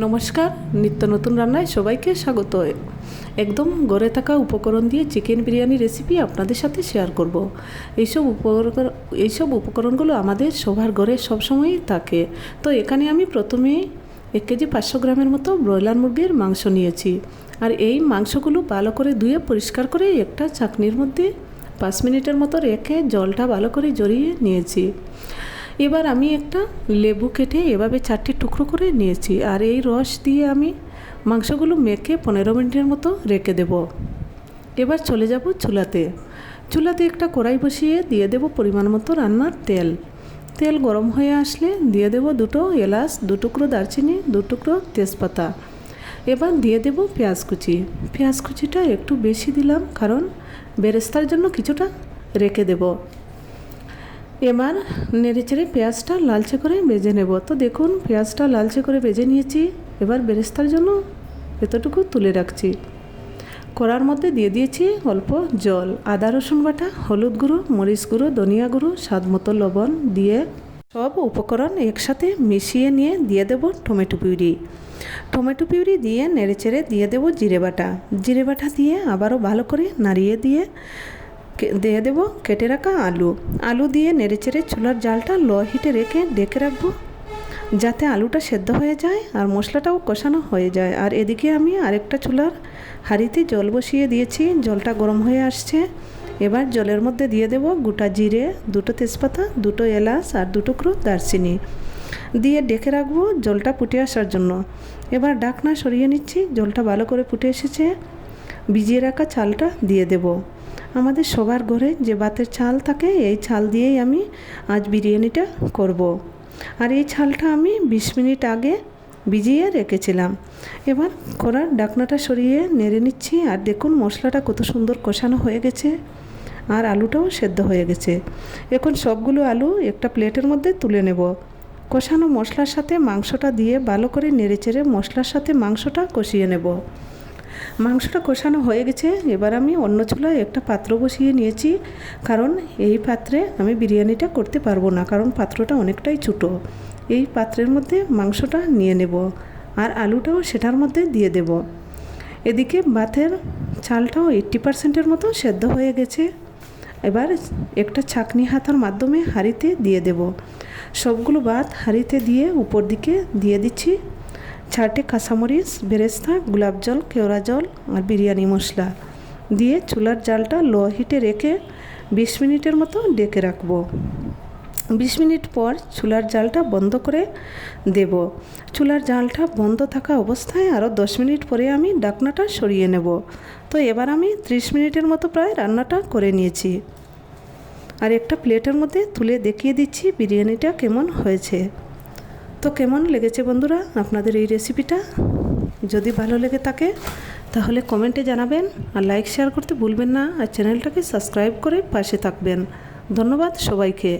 নমস্কার, নিত্য নতুন রান্নায় সবাইকে স্বাগত। একদম ঘরে থাকা উপকরণ দিয়ে চিকেন বিরিয়ানি রেসিপি আপনাদের সাথে শেয়ার করব। এইসব উপকরণগুলো আমাদের সবার ঘরে সবসময়ই থাকে। তো এখানে আমি প্রথমে 1 কেজি 500 গ্রামের মতো ব্রয়লার মুরগির মাংস নিয়েছি। আর এই মাংসগুলো ভালো করে ধুয়ে পরিষ্কার করে একটা চাকনির মধ্যে 5 মিনিটের মতো রেখে জলটা ভালো করে ঝরিয়ে নিয়েছি। এবার আমি একটা লেবু কেটে এভাবে 4টি টুকরো করে নিয়েছি। আর এই রস দিয়ে আমি মাংসগুলো মেখে 15 মিনিটের মতো রেখে দেব। এবার চলে যাব চুলাতে একটা কড়াই বসিয়ে দিয়ে দেব পরিমাণ মতো রান্নার তেল গরম হয়ে আসলে দিয়ে দেব 2 এলাচ, 2 টুকরো দারচিনি, 2 টুকরো তেজপাতা। এবার দিয়ে দেব পেঁয়াজ কুচিটা একটু বেশি দিলাম, কারণ বেরেস্তার জন্য কিছুটা রেখে দেব। এবার নেড়েচেড়ে পেঁয়াজটা লালচে করে ভেজে নেব। তো দেখুন, পেঁয়াজটা লালচে করে ভেজে নিয়েছি। এবার বেরেস্তার জন্য এতটুকু তুলে রাখছি। কড়ার মধ্যে দিয়ে দিয়েছি অল্প জল, আদা রসুন বাটা, হলুদ গুঁড়ো, মরিচ গুঁড়ো, ধনিয়া গুঁড়ো, স্বাদ মতো লবণ দিয়ে সব উপকরণ একসাথে মিশিয়ে নিয়ে দিয়ে দেব টমেটো পিউরি দিয়ে নেড়েচেড়ে দিয়ে দেব জিরে বাটা দিয়ে আবারও ভালো করে নাড়িয়ে দিয়ে দেব কেটে রাখা আলু দিয়ে নেড়েচেড়ে চুলার জালটা লো হিটে রেখে ডেকে রাখবো, যাতে আলুটা সেদ্ধ হয়ে যায় আর মশলাটাও কষানো হয়ে যায়। আর এদিকে আমি আরেকটা চুলার হাঁড়িতে জল বসিয়ে দিয়েছি। জলটা গরম হয়ে আসছে। এবার জলের মধ্যে দিয়ে দেব গোটা জিরে, 2 তেজপাতা, 2 এলাচ আর 2 টুকরো দারচিনি দিয়ে ডেকে রাখবো জলটা ফুটে আসার জন্য। এবার ঢাকনা সরিয়ে নিচ্ছি। জলটা ভালো করে ফুটে এসেছে। ভিজিয়ে রাখা চালটা দিয়ে দেব। আমাদের সবার ঘরে যে ভাতের চাল থাকে, এই চাল দিয়েই আমি আজ বিরিয়ানিটা করব। আর এই চালটা আমি 20 মিনিট আগে ভিজিয়ে রেখেছিলাম। এবার কড়ার ঢাকনাটা সরিয়ে নেড়ে নিচ্ছি। আর দেখুন, মশলাটা কত সুন্দর কষানো হয়ে গেছে আর আলুটাও সেদ্ধ হয়ে গেছে। এখন সবগুলো আলু একটা প্লেটের মধ্যে তুলে নেব। কষানো মশলার সাথে মাংসটা দিয়ে ভালো করে নেড়েচেড়ে মশলার সাথে মাংসটা কষিয়ে নেব। মাংসটা কষানো হয়ে গেছে। এবার আমি অন্য চুলায় একটা পাত্র বসিয়ে নিয়েছি, কারণ এই পাত্রে আমি বিরিয়ানিটা করতে পারবো না, কারণ পাত্রটা অনেকটাই ছোটো। এই পাত্রের মধ্যে মাংসটা নিয়ে নেব আর আলুটাও সেটার মধ্যে দিয়ে দেব। এদিকে ভাতের চালটাও 80% মতো সেদ্ধ হয়ে গেছে। এবার একটা ছাঁকনি হাতার মাধ্যমে হাঁড়িতে দিয়ে দেব। সবগুলো ভাত হাঁড়িতে দিয়ে উপর দিকে দিয়ে দিচ্ছি 4টে কাঁচামরিচ, বেরেস্তা, গোলাপ জল, কেওড়া জল আর বিরিয়ানি মশলা দিয়ে চুলার জালটা লো হিটে রেখে 20 মিনিটের মতো ডেকে রাখবো। 20 মিনিট পর চুলার জালটা বন্ধ করে দেব। চুলার জালটা বন্ধ থাকা অবস্থায় আরও 10 মিনিট পরে আমি ঢাকনাটা সরিয়ে নেব। তো এবার আমি 30 মিনিটের মতো প্রায় রান্নাটা করে নিয়েছি। আর একটা প্লেটের মধ্যে তুলে দেখিয়ে দিচ্ছি বিরিয়ানিটা কেমন হয়েছে। তো কেমন লেগেছে বন্ধুরা আপনাদের এই রেসিপিটা? যদি ভালো লেগে থাকে তাহলে কমেন্টে জানাবেন আর লাইক শেয়ার করতে ভুলবেন না। আর চ্যানেলটাকে সাবস্ক্রাইব করে পাশে থাকবেন। ধন্যবাদ সবাইকে।